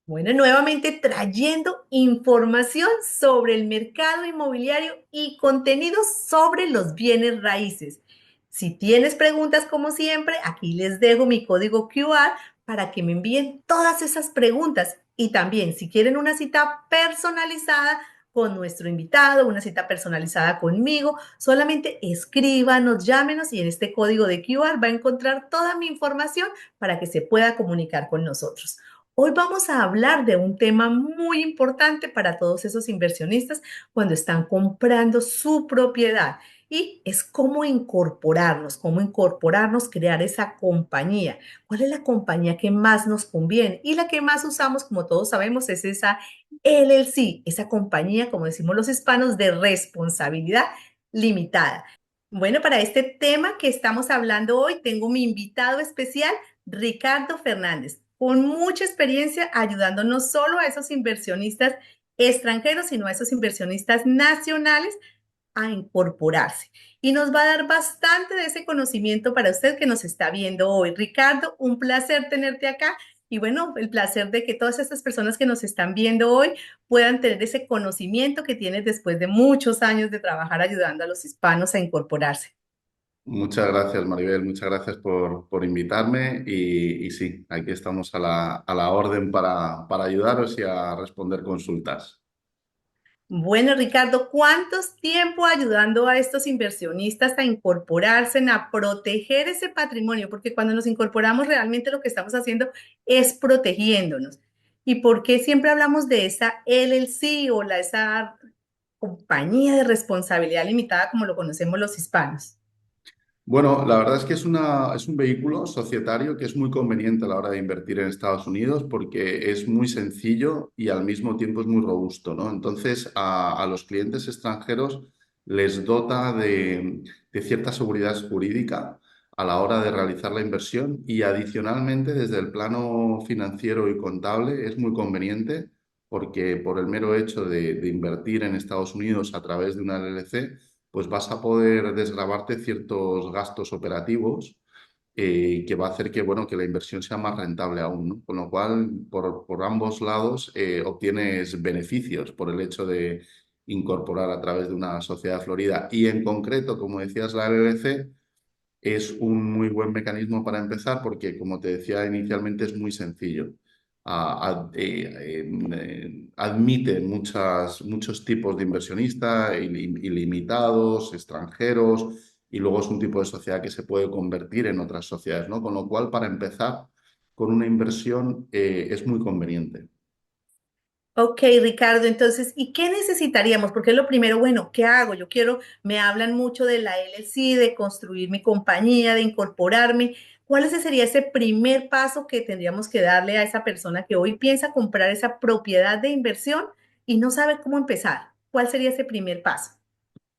Bueno, nuevamente trayendo información sobre el mercado inmobiliario y contenidos sobre los bienes raíces. Si tienes preguntas, como siempre, aquí les dejo mi código QR para que me envíen todas esas preguntas. Y también, si quieren una cita personalizada con nuestro invitado, una cita personalizada conmigo, solamente escríbanos, llámenos y en este código de QR va a encontrar toda mi información para que se pueda comunicar con nosotros. Hoy vamos a hablar de un tema muy importante para todos esos inversionistas cuando están comprando su propiedad y es cómo incorporarnos, crear esa compañía. ¿Cuál es la compañía que más nos conviene? Y la que más usamos, como todos sabemos, es esa LLC, esa compañía, como decimos los hispanos, de responsabilidad limitada. Bueno, para este tema que estamos hablando hoy, tengo mi invitado especial, Ricardo Fernández, con mucha experiencia ayudando no solo a esos inversionistas extranjeros, sino a esos inversionistas nacionales a incorporarse. Y nos va a dar bastante de ese conocimiento para usted que nos está viendo hoy. Ricardo, un placer tenerte acá. Y bueno, el placer de que todas estas personas que nos están viendo hoy puedan tener ese conocimiento que tienes después de muchos años de trabajar ayudando a los hispanos a incorporarse. Muchas gracias, Maribel. Muchas gracias por invitarme y sí, aquí estamos a la orden para ayudaros y a responder consultas. Bueno, Ricardo, ¿cuántos tiempo ayudando a estos inversionistas a incorporarse, a proteger ese patrimonio? Porque cuando nos incorporamos realmente lo que estamos haciendo es protegiéndonos. ¿Y por qué siempre hablamos de esa LLC o esa compañía de responsabilidad limitada como lo conocemos los hispanos? Bueno, la verdad es que es un vehículo societario que es muy conveniente a la hora de invertir en Estados Unidos porque es muy sencillo y al mismo tiempo es muy robusto, ¿no? Entonces, a los clientes extranjeros les dota de cierta seguridad jurídica a la hora de realizar la inversión y adicionalmente desde el plano financiero y contable es muy conveniente porque por el mero hecho de invertir en Estados Unidos a través de una LLC, pues vas a poder desgravarte ciertos gastos operativos que va a hacer que, bueno, que la inversión sea más rentable aún, ¿no? Con lo cual, por ambos lados, obtienes beneficios por el hecho de incorporar a través de una sociedad florida. Y en concreto, como decías, la LLC es un muy buen mecanismo para empezar porque, como te decía inicialmente, es muy sencillo. Admite muchos tipos de inversionistas, ilimitados, extranjeros, y luego es un tipo de sociedad que se puede convertir en otras sociedades, ¿no? Con lo cual, para empezar con una inversión, es muy conveniente. Ok, Ricardo, entonces, ¿y qué necesitaríamos? Porque es lo primero, bueno, ¿qué hago? Yo quiero, me hablan mucho de la LLC, de construir mi compañía, de incorporarme. Sería ese primer paso que tendríamos que darle a esa persona que hoy piensa comprar esa propiedad de inversión y no sabe cómo empezar? ¿Cuál sería ese primer paso?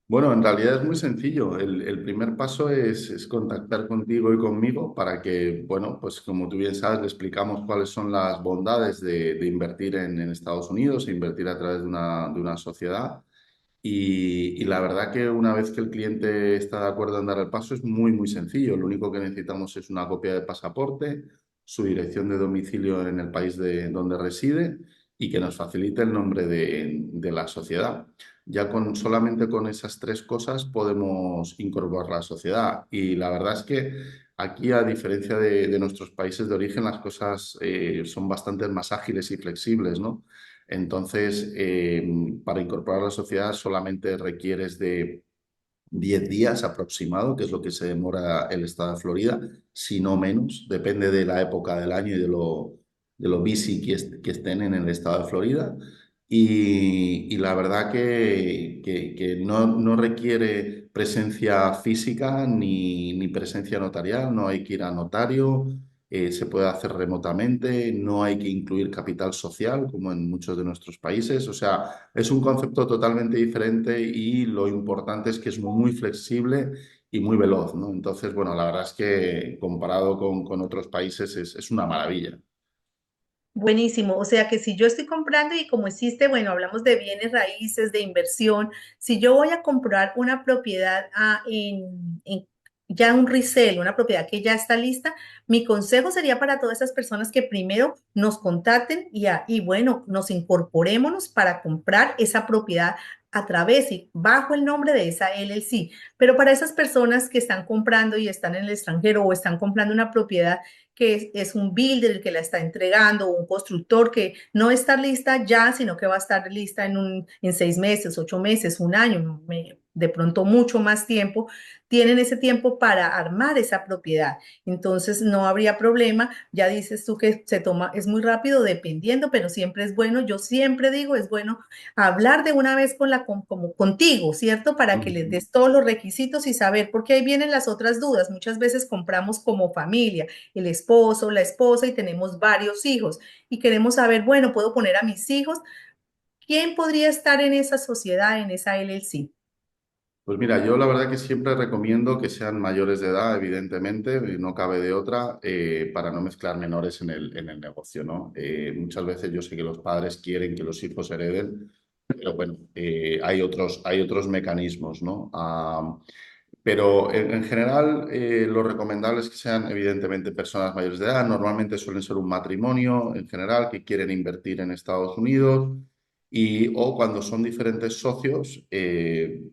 Bueno, en realidad es muy sencillo. El primer paso es contactar contigo y conmigo para que, bueno, pues como tú bien sabes, le explicamos cuáles son las bondades de invertir en Estados Unidos e invertir a través de una sociedad. Y la verdad que una vez que el cliente está de acuerdo en dar el paso es muy, muy sencillo. Lo único que necesitamos es una copia de pasaporte, su dirección de domicilio en el país donde reside y que nos facilite el nombre de la sociedad. Ya solamente con esas tres cosas podemos incorporar la sociedad. Y la verdad es que aquí, a diferencia de nuestros países de origen, las cosas son bastante más ágiles y flexibles, ¿no? Entonces, para incorporar a la sociedad solamente requieres de 10 días aproximado, que es lo que se demora el estado de Florida, si no menos, depende de la época del año y de lo busy que estén en el estado de Florida. Y la verdad que no requiere presencia física ni presencia notarial, no hay que ir a notario, se puede hacer remotamente, no hay que incluir capital social como en muchos de nuestros países, o sea, es un concepto totalmente diferente y lo importante es que es muy flexible y muy veloz, ¿no? Entonces, bueno, la verdad es que comparado con otros países es una maravilla. Buenísimo, o sea que si yo estoy comprando y como existe, bueno, hablamos de bienes raíces, de inversión, si yo voy a comprar una propiedad ya un resale, una propiedad que ya está lista, mi consejo sería para todas esas personas que primero nos contacten y bueno, nos incorporémonos para comprar esa propiedad a través y bajo el nombre de esa LLC. Pero para esas personas que están comprando y están en el extranjero o están comprando una propiedad que es un builder el que la está entregando o un constructor que no está lista ya, sino que va a estar lista en 6 meses, 8 meses, un año, de pronto mucho más tiempo, tienen ese tiempo para armar esa propiedad. Entonces no habría problema. Ya dices tú que se toma, es muy rápido dependiendo, pero siempre es bueno, yo siempre digo, es bueno hablar de una vez como contigo, ¿cierto? Para que les Ujú. des todos los requisitos y saber, porque ahí vienen las otras dudas. Muchas veces compramos como familia, el esposo, la esposa y tenemos varios hijos y queremos saber, bueno, puedo poner a mis hijos, ¿quién podría estar en esa sociedad, en esa LLC? Pues mira, yo la verdad que siempre recomiendo que sean mayores de edad, evidentemente, y no cabe de otra, para no mezclar menores en el negocio, ¿no? Muchas veces yo sé que los padres quieren que los hijos hereden, pero bueno, hay otros mecanismos, ¿no? Pero en general, lo recomendable es que sean evidentemente personas mayores de edad. Normalmente suelen ser un matrimonio en general que quieren invertir en Estados Unidos y o cuando son diferentes socios,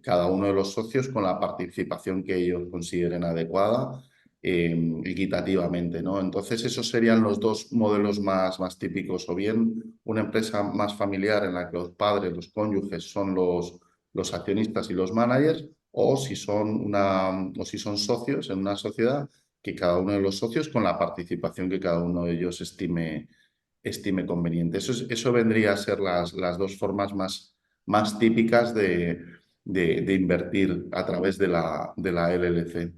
cada uno de los socios con la participación que ellos consideren adecuada, equitativamente, ¿no? Entonces, esos serían los dos modelos más típicos, o bien una empresa más familiar en la que los padres, los cónyuges son los accionistas y los managers, o si son socios en una sociedad, que cada uno de los socios con la participación que cada uno de ellos estime conveniente. Eso vendría a ser las dos formas más típicas de invertir a través de la LLC.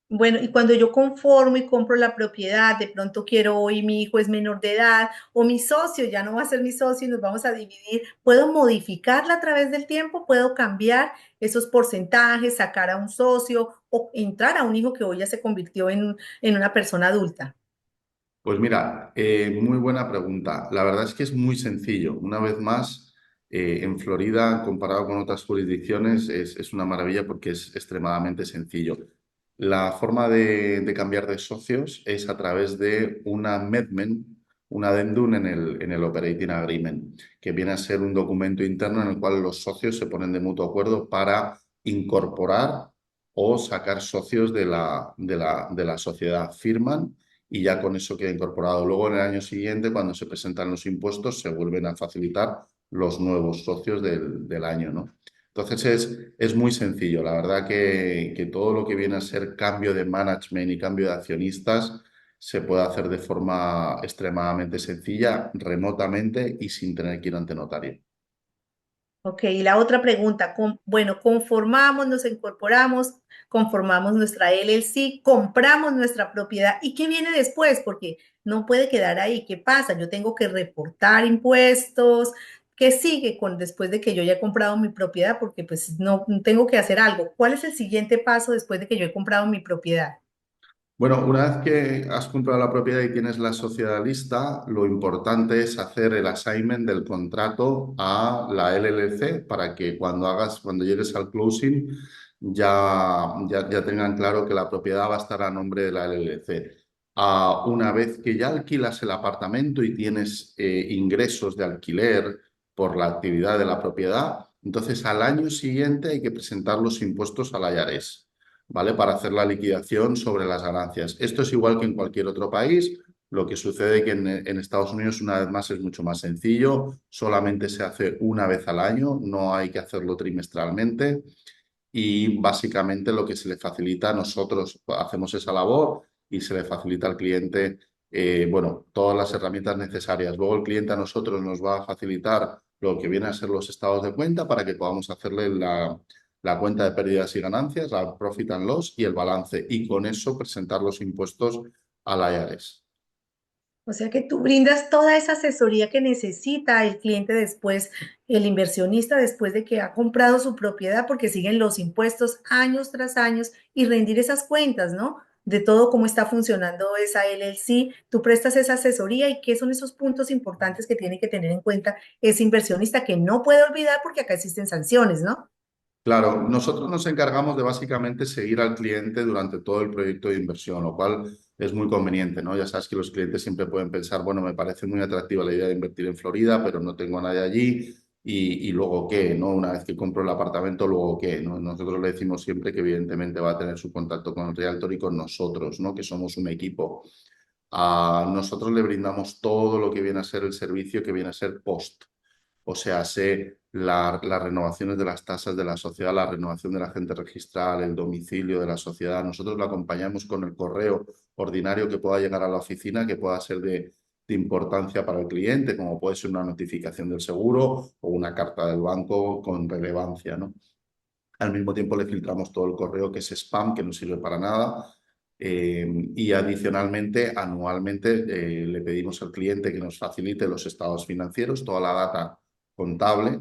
Bueno, y cuando yo conformo y compro la propiedad, de pronto quiero hoy mi hijo es menor de edad o mi socio ya no va a ser mi socio y nos vamos a dividir, ¿puedo modificarla a través del tiempo? ¿Puedo cambiar esos porcentajes, sacar a un socio o entrar a un hijo que hoy ya se convirtió en una persona adulta? Pues mira, muy buena pregunta. La verdad es que es muy sencillo. Una vez más, en Florida, comparado con otras jurisdicciones, es una maravilla porque es extremadamente sencillo. La forma de cambiar de socios es a través de un amendment, un addendum en el Operating Agreement, que viene a ser un documento interno en el cual los socios se ponen de mutuo acuerdo para incorporar o sacar socios de la sociedad. Firman y ya con eso queda incorporado. Luego, en el año siguiente, cuando se presentan los impuestos, se vuelven a facilitar los nuevos socios del año, ¿no? Entonces es muy sencillo. La verdad que todo lo que viene a ser cambio de management y cambio de accionistas se puede hacer de forma extremadamente sencilla, remotamente y sin tener que ir ante notario. Ok, y la otra pregunta, bueno, conformamos, nos incorporamos, conformamos nuestra LLC, compramos nuestra propiedad. ¿Y qué viene después? Porque no puede quedar ahí. ¿Qué pasa? Yo tengo que reportar impuestos. ¿Qué sigue después de que yo ya he comprado mi propiedad? Porque pues no tengo que hacer algo. ¿Cuál es el siguiente paso después de que yo he comprado mi propiedad? Bueno, una vez que has comprado la propiedad y tienes la sociedad lista, lo importante es hacer el assignment del contrato a la LLC para que cuando llegues al closing, ya tengan claro que la propiedad va a estar a nombre de la LLC. Una vez que ya alquilas el apartamento y tienes ingresos de alquiler por la actividad de la propiedad, entonces al año siguiente hay que presentar los impuestos al IRS. ¿Vale? Para hacer la liquidación sobre las ganancias. Esto es igual que en cualquier otro país. Lo que sucede que en Estados Unidos, una vez más, es mucho más sencillo. Solamente se hace una vez al año, no hay que hacerlo trimestralmente. Y básicamente lo que se le facilita a nosotros, hacemos esa labor y se le facilita al cliente, bueno, todas las herramientas necesarias. Luego el cliente a nosotros nos va a facilitar lo que viene a ser los estados de cuenta para que podamos hacerle la cuenta de pérdidas y ganancias, la profit and loss y el balance. Y con eso presentar los impuestos al IRS. O sea que tú brindas toda esa asesoría que necesita el cliente después, el inversionista después de que ha comprado su propiedad, porque siguen los impuestos años tras años y rendir esas cuentas, ¿no? De todo cómo está funcionando esa LLC. Tú prestas esa asesoría y qué son esos puntos importantes que tiene que tener en cuenta ese inversionista que no puede olvidar porque acá existen sanciones, ¿no? Claro, nosotros nos encargamos de básicamente seguir al cliente durante todo el proyecto de inversión, lo cual es muy conveniente, ¿no? Ya sabes que los clientes siempre pueden pensar, bueno, me parece muy atractiva la idea de invertir en Florida, pero no tengo a nadie allí y luego qué, ¿no? Una vez que compro el apartamento, luego qué, ¿no? Nosotros le decimos siempre que evidentemente va a tener su contacto con el realtor y con nosotros, ¿no? Que somos un equipo. A nosotros le brindamos todo lo que viene a ser el servicio que viene a ser post. O sea, sé las renovaciones de las tasas de la sociedad, la renovación de la gente registral, el domicilio de la sociedad. Nosotros lo acompañamos con el correo ordinario que pueda llegar a la oficina, que pueda ser de importancia para el cliente, como puede ser una notificación del seguro o una carta del banco con relevancia, ¿no? Al mismo tiempo le filtramos todo el correo que es spam, que no sirve para nada. Y adicionalmente, anualmente, le pedimos al cliente que nos facilite los estados financieros, toda la data contable,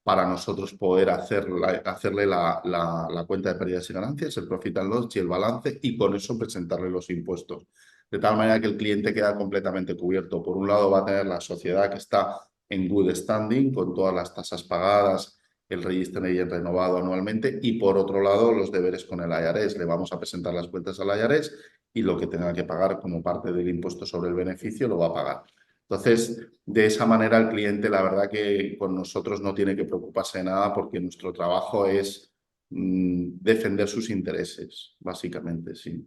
para nosotros poder hacerle la cuenta de pérdidas y ganancias, el profit and loss y el balance, y con eso presentarle los impuestos. De tal manera que el cliente queda completamente cubierto. Por un lado va a tener la sociedad que está en good standing, con todas las tasas pagadas, el registro renovado anualmente, y por otro lado los deberes con el IRS. Le vamos a presentar las cuentas al IRS y lo que tenga que pagar como parte del impuesto sobre el beneficio lo va a pagar. Entonces, de esa manera el cliente, la verdad que con nosotros no tiene que preocuparse de nada porque nuestro trabajo es defender sus intereses, básicamente, sí.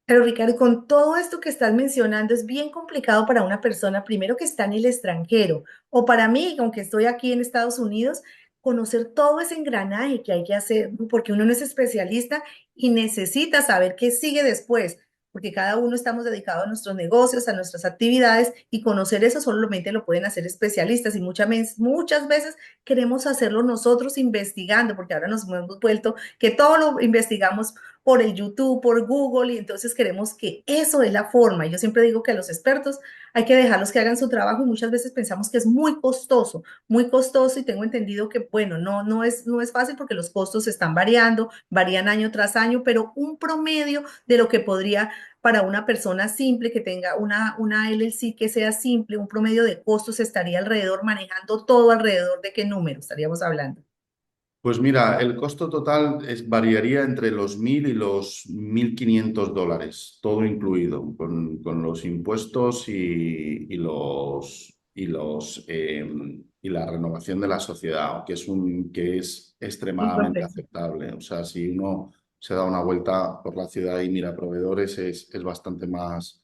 Pero Ricardo, con todo esto que estás mencionando, es bien complicado para una persona, primero que está en el extranjero, o para mí, aunque estoy aquí en Estados Unidos, conocer todo ese engranaje que hay que hacer, ¿no? Porque uno no es especialista y necesita saber qué sigue después, porque cada uno estamos dedicados a nuestros negocios, a nuestras actividades, y conocer eso solamente lo pueden hacer especialistas, y muchas veces queremos hacerlo nosotros investigando, porque ahora nos hemos vuelto que todo lo investigamos por el YouTube, por Google, y entonces queremos que eso es la forma. Y yo siempre digo que a los expertos hay que dejarlos que hagan su trabajo y muchas veces pensamos que es muy costoso y tengo entendido que, bueno, no es fácil porque los costos están variando, varían año tras año, pero un promedio de lo que podría para una persona simple que tenga una LLC que sea simple, un promedio de costos estaría alrededor, manejando todo alrededor de qué número estaríamos hablando. Pues mira, el costo total variaría entre los 1.000 y los 1.500 dólares, todo incluido, con los impuestos y la renovación de la sociedad, que es Un extremadamente promedio. aceptable. O sea, si uno se da una vuelta por la ciudad y mira proveedores, es bastante más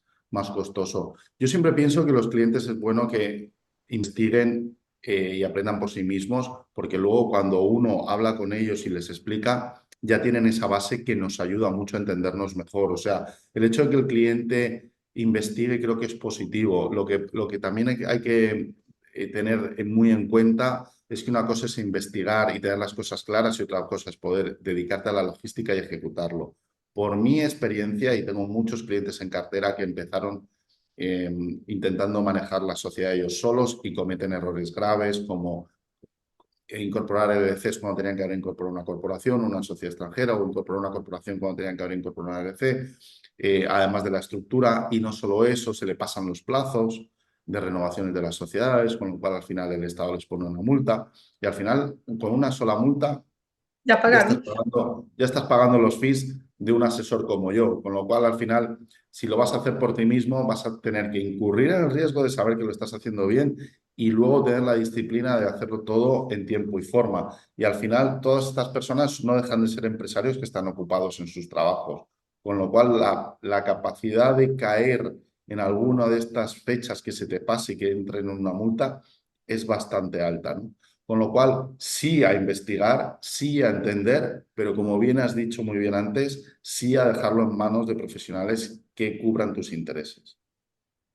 costoso. Yo siempre pienso que los clientes es bueno que investiguen y aprendan por sí mismos, porque luego cuando uno habla con ellos y les explica, ya tienen esa base que nos ayuda mucho a entendernos mejor. O sea, el hecho de que el cliente investigue creo que es positivo. Lo que también hay que tener muy en cuenta es que una cosa es investigar y tener las cosas claras y otra cosa es poder dedicarte a la logística y ejecutarlo. Por mi experiencia, y tengo muchos clientes en cartera que empezaron eh, intentando manejar la sociedad ellos solos y cometen errores graves como incorporar LLCs cuando tenían que haber incorporado una corporación, una sociedad extranjera, o incorporar una corporación cuando tenían que haber incorporado una LLC, además de la estructura, y no solo eso, se le pasan los plazos de renovaciones de las sociedades, con lo cual al final el Estado les pone una multa, y al final con una sola multa Ya pagaron. ya estás pagando los fees de un asesor como yo, con lo cual al final, si lo vas a hacer por ti mismo, vas a tener que incurrir en el riesgo de saber que lo estás haciendo bien y luego tener la disciplina de hacerlo todo en tiempo y forma. Y al final, todas estas personas no dejan de ser empresarios que están ocupados en sus trabajos, con lo cual la capacidad de caer en alguna de estas fechas que se te pase y que entre en una multa es bastante alta, ¿no? Con lo cual, sí a investigar, sí a entender, pero como bien has dicho muy bien antes, sí a dejarlo en manos de profesionales que cubran tus intereses.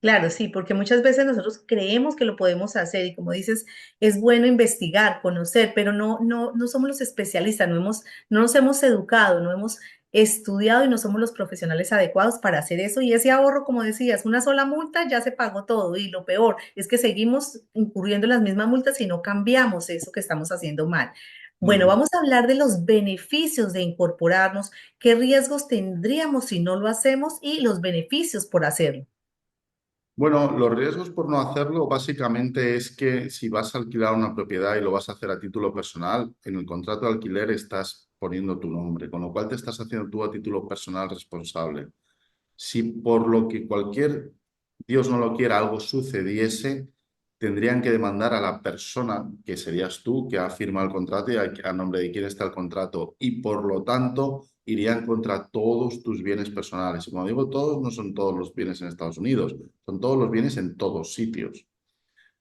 Claro, sí, porque muchas veces nosotros creemos que lo podemos hacer y como dices, es bueno investigar, conocer, pero no somos los especialistas, no nos hemos educado, no hemos estudiado y no somos los profesionales adecuados para hacer eso. Y ese ahorro, como decías, una sola multa ya se pagó todo. Y lo peor es que seguimos incurriendo en las mismas multas y no cambiamos eso que estamos haciendo mal. Bueno, Ujú. vamos a hablar de los beneficios de incorporarnos, qué riesgos tendríamos si no lo hacemos y los beneficios por hacerlo. Bueno, los riesgos por no hacerlo básicamente es que si vas a alquilar una propiedad y lo vas a hacer a título personal, en el contrato de alquiler estás poniendo tu nombre, con lo cual te estás haciendo tú a título personal responsable. Si por lo que cualquier, Dios no lo quiera, algo sucediese, tendrían que demandar a la persona, que serías tú, que ha firmado el contrato y a nombre de quién está el contrato, y por lo tanto irían contra todos tus bienes personales. Y cuando digo todos, no son todos los bienes en Estados Unidos, son todos los bienes en todos sitios.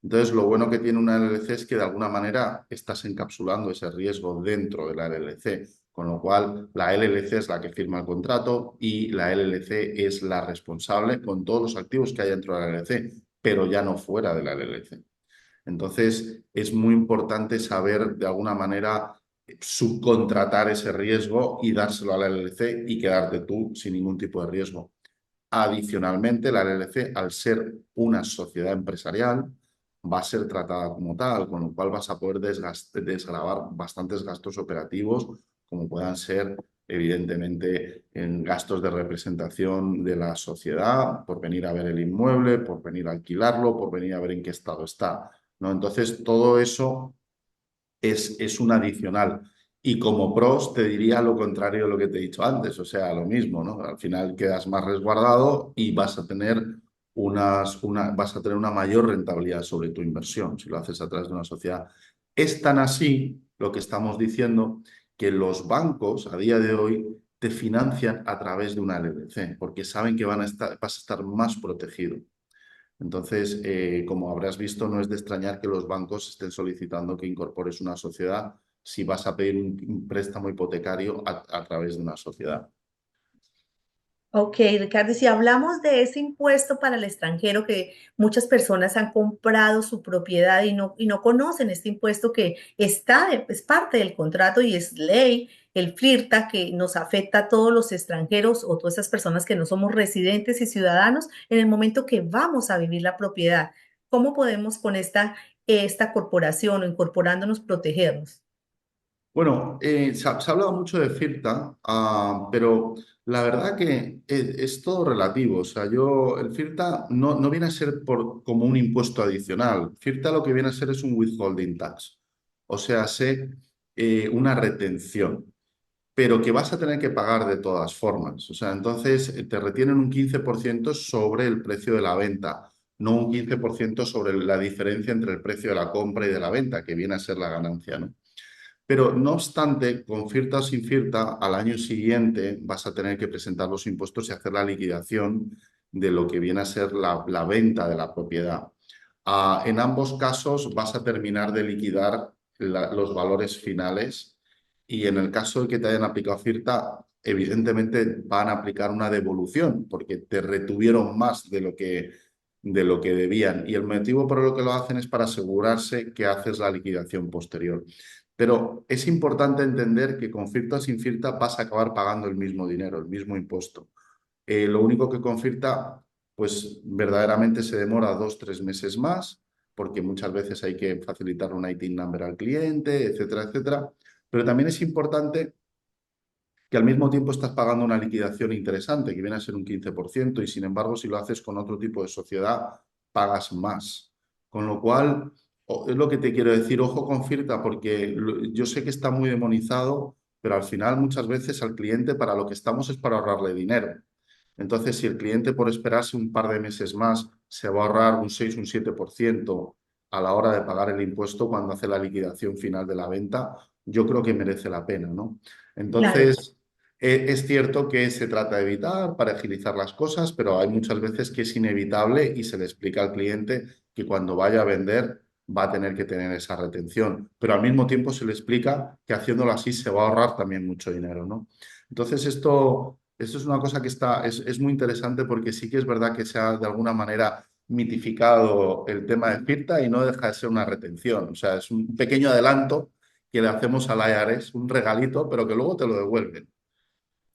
Entonces, lo bueno que tiene una LLC es que de alguna manera estás encapsulando ese riesgo dentro de la LLC, con lo cual la LLC es la que firma el contrato y la LLC es la responsable con todos los activos que hay dentro de la LLC, pero ya no fuera de la LLC. Entonces, es muy importante saber de alguna manera subcontratar ese riesgo y dárselo a la LLC y quedarte tú sin ningún tipo de riesgo. Adicionalmente, la LLC, al ser una sociedad empresarial, va a ser tratada como tal, con lo cual vas a poder desgravar bastantes gastos operativos, como puedan ser, evidentemente, en gastos de representación de la sociedad, por venir a ver el inmueble, por venir a alquilarlo, por venir a ver en qué estado está, ¿no? Entonces, todo eso es un adicional. Y como pros te diría lo contrario de lo que te he dicho antes, o sea, lo mismo, ¿no? Al final quedas más resguardado y vas a tener una mayor rentabilidad sobre tu inversión si lo haces a través de una sociedad. Es tan así lo que estamos diciendo que los bancos a día de hoy te financian a través de una LLC porque saben que vas a estar más protegido. Entonces, como habrás visto, no es de extrañar que los bancos estén solicitando que incorpores una sociedad si vas a pedir un préstamo hipotecario a través de una sociedad. Ok, Ricardo, y si hablamos de ese impuesto para el extranjero, que muchas personas han comprado su propiedad y no conocen este impuesto que es parte del contrato y es ley, el FLIRTA, que nos afecta a todos los extranjeros o todas esas personas que no somos residentes y ciudadanos en el momento que vamos a vivir la propiedad. ¿Cómo podemos con esta corporación o incorporándonos protegernos? Bueno, se ha hablado mucho de FIRTA, pero la verdad que es todo relativo. O sea, el FIRTA no viene a ser como un impuesto adicional. FIRTA lo que viene a ser es un withholding tax, o sea, una retención, pero que vas a tener que pagar de todas formas. O sea, entonces te retienen un 15% sobre el precio de la venta, no un 15% sobre la diferencia entre el precio de la compra y de la venta, que viene a ser la ganancia, ¿no? Pero no obstante, con FIRTA o sin FIRTA, al año siguiente vas a tener que presentar los impuestos y hacer la liquidación de lo que viene a ser la venta de la propiedad. En ambos casos vas a terminar de liquidar los valores finales y en el caso de que te hayan aplicado FIRTA, evidentemente van a aplicar una devolución porque te retuvieron más de lo que debían. Y el motivo por el que lo hacen es para asegurarse que haces la liquidación posterior. Pero es importante entender que con FIRTA o sin FIRTA vas a acabar pagando el mismo dinero, el mismo impuesto. Lo único que con FIRTA, pues verdaderamente se demora 2, 3 meses más, porque muchas veces hay que facilitar un ITIN number al cliente, etcétera, etcétera. Pero también es importante que al mismo tiempo estás pagando una liquidación interesante, que viene a ser un 15%, y sin embargo, si lo haces con otro tipo de sociedad, pagas más. Con lo cual, es lo que te quiero decir, ojo con FIRTA, porque yo sé que está muy demonizado, pero al final muchas veces al cliente para lo que estamos es para ahorrarle dinero. Entonces, si el cliente por esperarse un par de meses más se va a ahorrar un 6, un 7% a la hora de pagar el impuesto cuando hace la liquidación final de la venta, yo creo que merece la pena, ¿no? Claro. Entonces, es cierto que se trata de evitar para agilizar las cosas, pero hay muchas veces que es inevitable y se le explica al cliente que cuando vaya a vender va a tener que tener esa retención, pero al mismo tiempo se le explica que haciéndolo así se va a ahorrar también mucho dinero, ¿no? Entonces, esto es una cosa que es muy interesante porque sí que es verdad que se ha de alguna manera mitificado el tema de FIRTA y no deja de ser una retención. O sea, es un pequeño adelanto que le hacemos al IRS, un regalito, pero que luego te lo devuelven.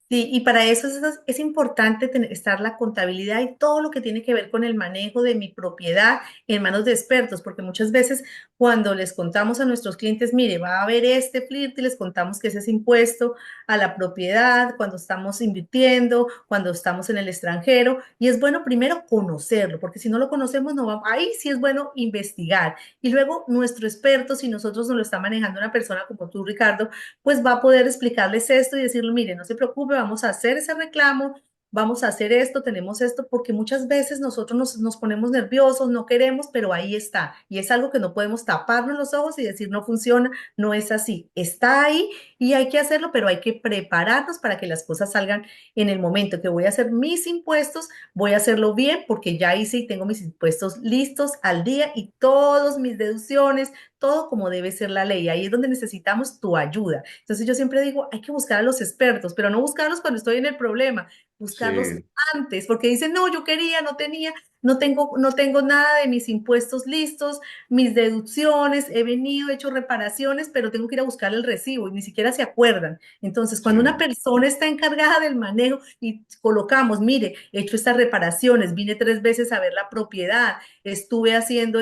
Sí, y para eso es importante estar la contabilidad y todo lo que tiene que ver con el manejo de mi propiedad en manos de expertos, porque muchas veces cuando les contamos a nuestros clientes, mire, va a haber este flirt y les contamos que ese es impuesto a la propiedad, cuando estamos invirtiendo, cuando estamos en el extranjero, y es bueno primero conocerlo, porque si no lo conocemos, no vamos, ahí sí es bueno investigar. Y luego nuestro experto, si nosotros nos lo está manejando una persona como tú, Ricardo, pues va a poder explicarles esto y decirle, mire, no se preocupe, vamos a hacer ese reclamo, vamos a hacer esto, tenemos esto, porque muchas veces nosotros nos ponemos nerviosos, no queremos, pero ahí está. Y es algo que no podemos taparnos los ojos y decir, no funciona, no es así. Está ahí y hay que hacerlo, pero hay que prepararnos para que las cosas salgan en el momento que voy a hacer mis impuestos, voy a hacerlo bien porque ya hice y tengo mis impuestos listos al día y todas mis deducciones, todo como debe ser la ley. Ahí es donde necesitamos tu ayuda. Entonces yo siempre digo, hay que buscar a los expertos, pero no buscarlos cuando estoy en el problema, buscarlos Sí. antes, porque dicen, no, yo quería, no tenía, no tengo nada de mis impuestos listos, mis deducciones, he venido, he hecho reparaciones, pero tengo que ir a buscar el recibo y ni siquiera se acuerdan. Entonces, cuando una Sí. persona está encargada del manejo y colocamos, mire, he hecho estas reparaciones, vine 3 veces a ver la propiedad, estuve haciendo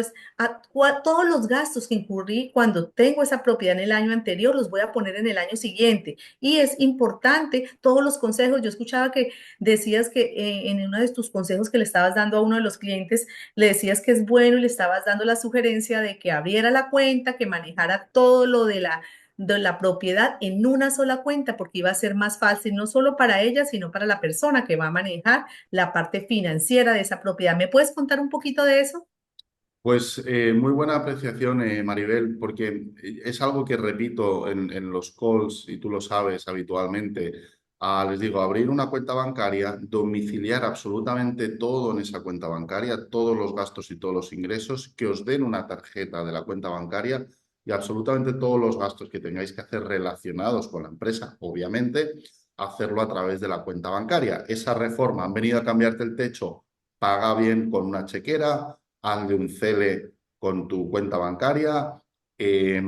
todos los gastos que incurrí cuando tengo esa propiedad en el año anterior, los voy a poner en el año siguiente. Y es importante todos los consejos. Yo escuchaba que decías que en uno de tus consejos que le estabas dando a uno de los clientes, le decías que es bueno y le estabas dando la sugerencia de que abriera la cuenta, que manejara todo lo de la propiedad en una sola cuenta, porque iba a ser más fácil, no solo para ella, sino para la persona que va a manejar la parte financiera de esa propiedad. ¿Me puedes contar un poquito de eso? Pues muy buena apreciación, Maribel, porque es algo que repito en los calls, y tú lo sabes habitualmente. Les digo, abrir una cuenta bancaria, domiciliar absolutamente todo en esa cuenta bancaria, todos los gastos y todos los ingresos, que os den una tarjeta de la cuenta bancaria y absolutamente todos los gastos que tengáis que hacer relacionados con la empresa, obviamente, hacerlo a través de la cuenta bancaria. Esa reforma, han venido a cambiarte el techo, paga bien con una chequera, hazle un cele con tu cuenta bancaria. eh,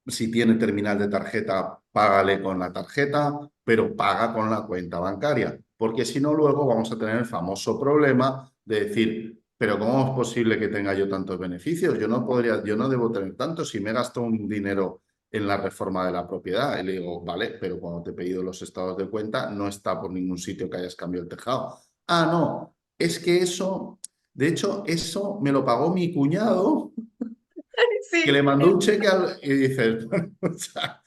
si tiene terminal de tarjeta, págale con la tarjeta, pero paga con la cuenta bancaria, porque si no, luego vamos a tener el famoso problema de decir, pero ¿cómo es posible que tenga yo tantos beneficios? Yo no debo tener tanto si me gasto un dinero en la reforma de la propiedad. Y le digo, vale, pero cuando te he pedido los estados de cuenta, no está por ningún sitio que hayas cambiado el tejado. Ah, no, es que eso, de hecho, eso me lo pagó mi cuñado, que le Sí, mandó un cheque y dices, bueno, o sea,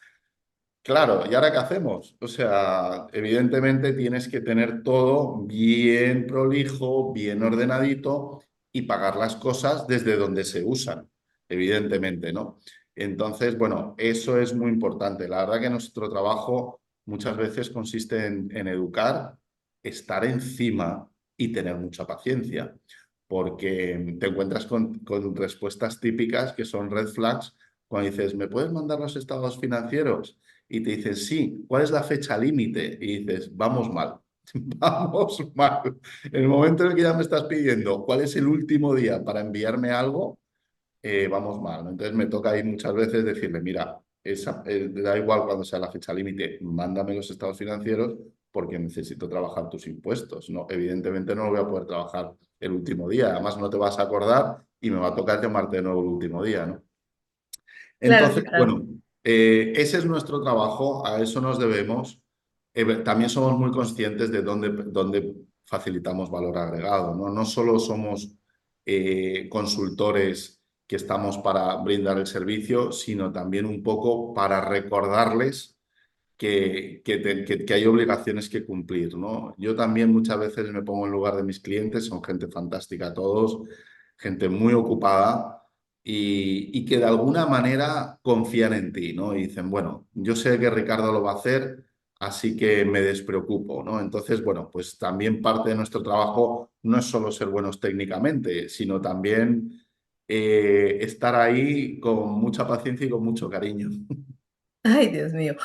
claro, ¿y ahora qué hacemos? O sea, evidentemente tienes que tener todo bien prolijo, bien ordenadito y pagar las cosas desde donde se usan, evidentemente, ¿no? Entonces, bueno, eso es muy importante. La verdad que nuestro trabajo muchas veces consiste en educar, estar encima y tener mucha paciencia, porque te encuentras con respuestas típicas que son red flags cuando dices, ¿me puedes mandar los estados financieros? Y te dicen, sí, ¿cuál es la fecha límite? Y dices, vamos mal, vamos mal. En el momento en el que ya me estás pidiendo cuál es el último día para enviarme algo, vamos mal, ¿no? Entonces me toca ahí muchas veces decirle, mira, da igual cuando sea la fecha límite, mándame los estados financieros porque necesito trabajar tus impuestos. No, evidentemente no lo voy a poder trabajar el último día, además no te vas a acordar y me va a tocar llamarte de nuevo el último día, ¿no? claro, Entonces, Ricardo. bueno, ese es nuestro trabajo, a eso nos debemos. También somos muy conscientes de dónde facilitamos valor agregado, ¿no? No solo somos consultores que estamos para brindar el servicio, sino también un poco para recordarles que hay obligaciones que cumplir, ¿no? Yo también muchas veces me pongo en lugar de mis clientes, son gente fantástica todos, gente muy ocupada y que de alguna manera confían en ti, ¿no? Y dicen, bueno, yo sé que Ricardo lo va a hacer, así que me despreocupo, ¿no? Entonces, bueno, pues también parte de nuestro trabajo no es solo ser buenos técnicamente, sino también estar ahí con mucha paciencia y con mucho cariño. Ay, Dios mío.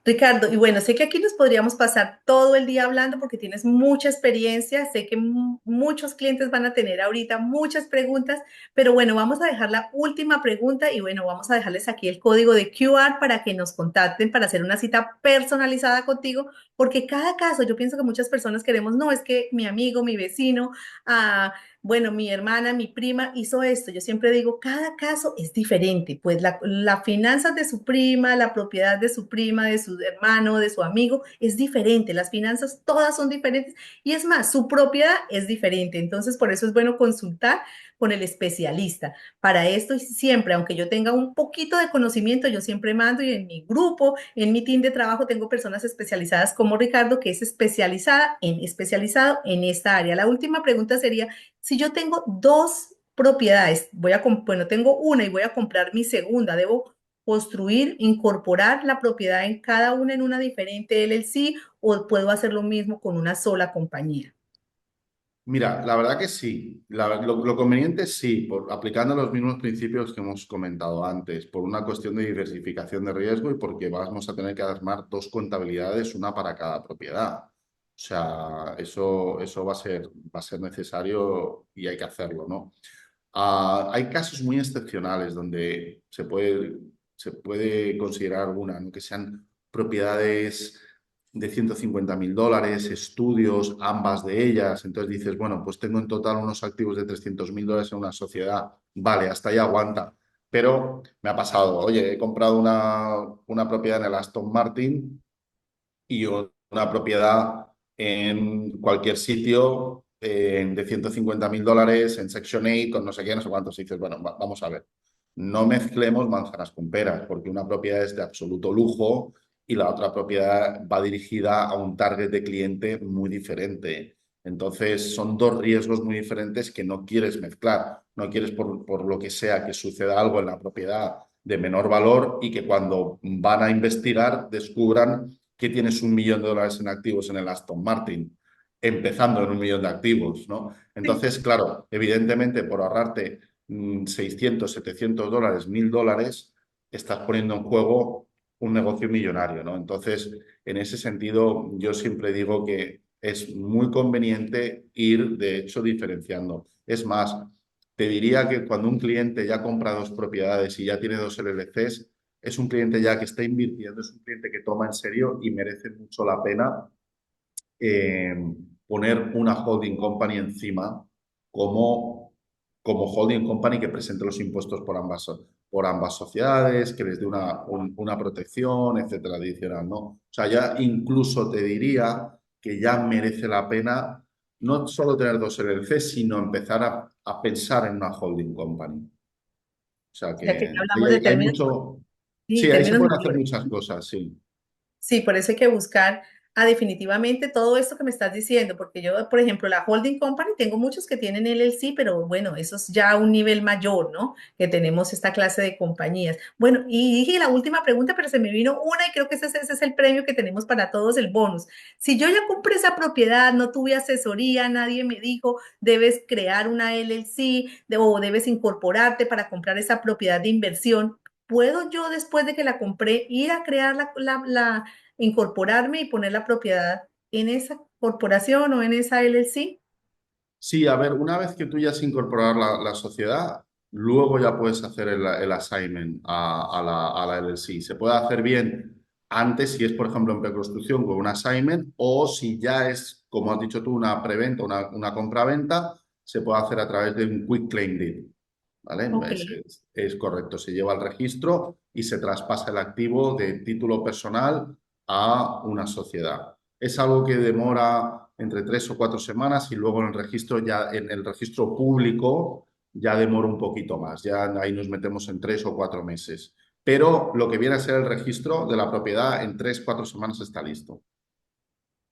Ricardo, y bueno, sé que aquí nos podríamos pasar todo el día hablando porque tienes mucha experiencia, sé que muchos clientes van a tener ahorita muchas preguntas, pero bueno, vamos a dejar la última pregunta y bueno, vamos a dejarles aquí el código de QR para que nos contacten para hacer una cita personalizada contigo, porque cada caso, yo pienso que muchas personas queremos, no, es que mi amigo, mi vecino, ah, bueno, mi hermana, mi prima hizo esto. Yo siempre digo, cada caso es diferente, pues la finanzas de su prima, la propiedad de su prima, de su hermano, de su amigo, es diferente. Las finanzas todas son diferentes y es más, su propiedad es diferente. Entonces, por eso es bueno consultar con el especialista. Para esto, y siempre, aunque yo tenga un poquito de conocimiento, yo siempre mando y en mi grupo, en mi team de trabajo, tengo personas especializadas como Ricardo, que es especializado en esta área. La última pregunta sería, si yo tengo dos propiedades, bueno, tengo una y voy a comprar mi segunda, debo construir, incorporar la propiedad en cada una en una diferente LLC o puedo hacer lo mismo con una sola compañía. Mira, la verdad que sí. Lo conveniente sí, aplicando los mismos principios que hemos comentado antes, por una cuestión de diversificación de riesgo y porque vamos a tener que armar dos contabilidades, una para cada propiedad. O sea, eso va a ser necesario y hay que hacerlo, ¿no? Hay casos muy excepcionales donde se puede considerar alguna, ¿no? Que sean propiedades de $150.000, estudios, ambas de ellas. Entonces dices, bueno, pues tengo en total unos activos de $300.000 en una sociedad. Vale, hasta ahí aguanta. Pero me ha pasado, oye, he comprado una propiedad en el Aston Martin y una propiedad en cualquier sitio de $150.000 en Section 8 con no sé qué, no sé cuántos. Y dices, bueno, vamos a ver, no mezclemos manzanas con peras, porque una propiedad es de absoluto lujo y la otra propiedad va dirigida a un target de cliente muy diferente. Entonces, son dos riesgos muy diferentes que no quieres mezclar. No quieres, por lo que sea, que suceda algo en la propiedad de menor valor y que cuando van a investigar descubran que tienes $1.000.000 en activos en el Aston Martin, empezando en 1.000.000 de activos, ¿no? Sí. Entonces, claro, evidentemente por ahorrarte 600, $700, $1.000, estás poniendo en juego un negocio millonario, ¿no? Entonces, en ese sentido, yo siempre digo que es muy conveniente ir, de hecho, diferenciando. Es más, te diría que cuando un cliente ya compra dos propiedades y ya tiene dos LLCs, es un cliente ya que está invirtiendo, es un cliente que toma en serio y merece mucho la pena eh, poner una holding company encima como holding company que presente los impuestos por ambas sociedades, que les dé una protección, etcétera, adicional, ¿no? O sea, ya incluso te diría que ya merece la pena no solo tener dos LLC, sino empezar a pensar en una holding company. O sea, Ya que ya que hablamos de hay términos, mucho. sí, Sí, ahí se términos pueden hacer mayores. muchas cosas, sí. Sí, por eso hay que buscar definitivamente todo esto que me estás diciendo, porque yo, por ejemplo, la holding company, tengo muchos que tienen LLC, pero bueno, eso es ya un nivel mayor, ¿no? Que tenemos esta clase de compañías. Bueno, y dije la última pregunta, pero se me vino una y creo que ese es el premio que tenemos para todos, el bonus. Si yo ya compré esa propiedad, no tuve asesoría, nadie me dijo, debes crear una LLC o debes incorporarte para comprar esa propiedad de inversión. ¿Puedo yo, después de que la compré, ir a crear incorporarme y poner la propiedad en esa corporación o en esa LLC? Sí, a ver, una vez que tú ya has incorporado la sociedad, luego ya puedes hacer el assignment a la LLC. Se puede hacer bien antes, si es, por ejemplo, en preconstrucción con un assignment, o si ya es, como has dicho tú, una preventa, una compraventa, se puede hacer a través de un quick claim deed. ¿Vale? Ok. Es correcto, se lleva al registro y se traspasa el activo de título personal a una sociedad. Es algo que demora entre 3 o 4 semanas y luego en el registro ya en el registro público ya demora un poquito más. Ya ahí nos metemos en 3 o 4 meses. Pero lo que viene a ser el registro de la propiedad en 3 o 4 semanas está listo.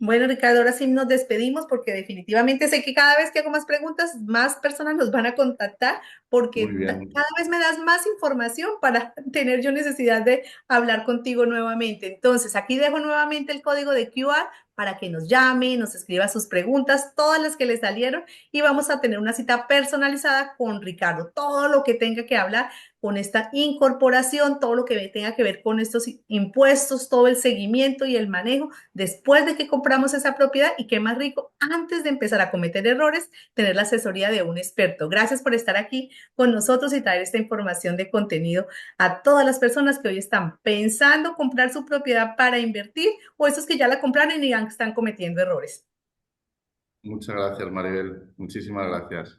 Bueno, Ricardo, ahora sí nos despedimos porque definitivamente sé que cada vez que hago más preguntas, más personas nos van a contactar Muy porque bien. cada vez me das más información para tener yo necesidad de hablar contigo nuevamente. Entonces, aquí dejo nuevamente el código de QR para que nos llame, nos escriba sus preguntas, todas las que le salieron, y vamos a tener una cita personalizada con Ricardo. Todo lo que tenga que hablar con esta incorporación, todo lo que tenga que ver con estos impuestos, todo el seguimiento y el manejo después de que compramos esa propiedad, y qué más rico, antes de empezar a cometer errores, tener la asesoría de un experto. Gracias por estar aquí con nosotros y traer esta información de contenido a todas las personas que hoy están pensando comprar su propiedad para invertir, o esos que ya la compraron y ya están cometiendo errores. Muchas gracias, Maribel. Muchísimas gracias.